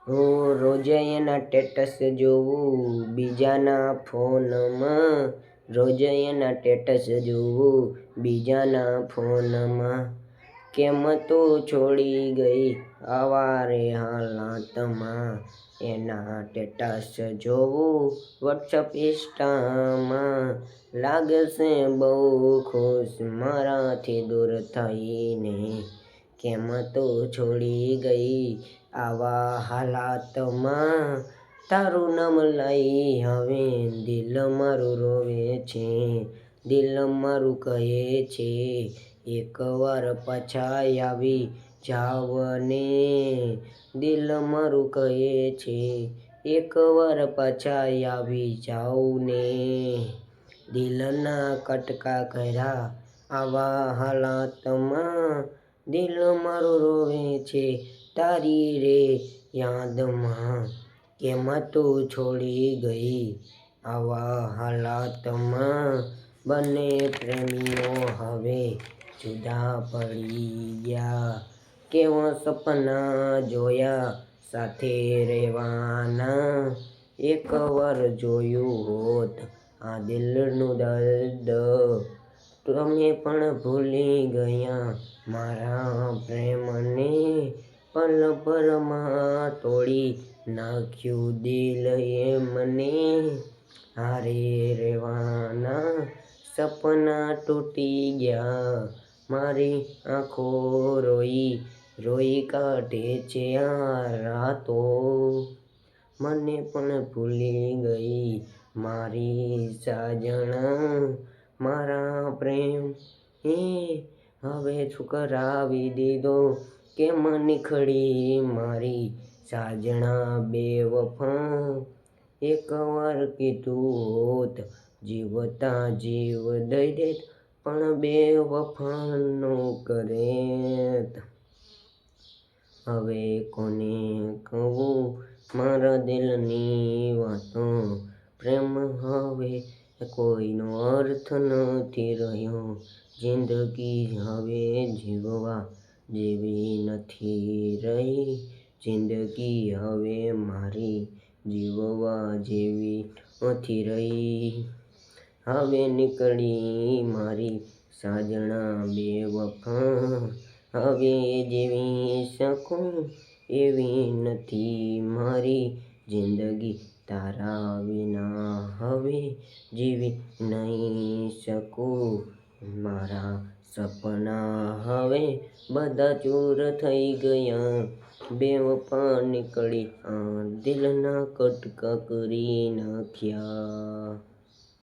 હું રોજે એના સ્ટેટસ જોવું બીજાના ફોનમાં, રોજે એના સ્ટેટસ જોવું બીજાના ફોનમાં. કેમ તું છોડી ગઈ આવા રે હાલાતમાં, એના સ્ટેટસ જોવું વોટ્સઅપ ઇન્સ્ટામાં. લાગે છે બહુ ખુશ મારાથી દૂર થઈને, કેમ તું છોડી ગઈ આવા હાલાતમાં. તારું નામ લઈ હવે દિલ મારું રોવે છે, દિલ મારું કહે છે એકવાર પાછા આવી જાવ ને. દિલ મારું કહે છે એકવાર પાછા આવી જાવ ને. દિલના કટકા કર્યા આવા હાલાતમાં, દિલ મારું રોવે છે તારી રે યાદમાં. કેમ તું છોડી ગઈ આવા હાલાતમાં. બંને પ્રેમીઓ હવે જુદા પડી ગયા, કેવા સપના જોયા સાથે રહેવાના. એકવાર જોયું હોત આ દિલનું દર્દ, તમે પણ ભૂલી ગયા મારા પ્રેમને. પલ ભરમાં તોડી નાખ્યું દિલ એમને, હારે રહેવાના સપના તૂટી ગયા. મારી આંખો રોઈ રોઈ કાઢે છે આ રાતો, મને પણ ભૂલી ગઈ મારી સાજણા. મારા પ્રેમ હવે ઠુકરાવી દીધો, કેમ નીકળી મારી સાજણા બેવફા. એકવાર કીધું હોત જીવતા જીવ દઈ દેત, પણ બેવફા નો કરેત. હવે કોને કહું મારા દિલની વાતો, પ્રેમ હવે કોઈનો અર્થ નથી રહ્યો. જિંદગી હવે જીવવા જેવી નથી રહી, જિંદગી હવે મારી જીવવા જેવી નથી રહી. હવે નીકળી મારી સાજણા બેવફા, હવે જીવી શકું એવી નથી મારી જિંદગી. તારા વિના હવે જીવી નહીં શકું, મારા સપના હવે બધા ચૂર થઈ ગયા. બેવફા નીકળી આ દિલના કટકા કરી નાખ્યા.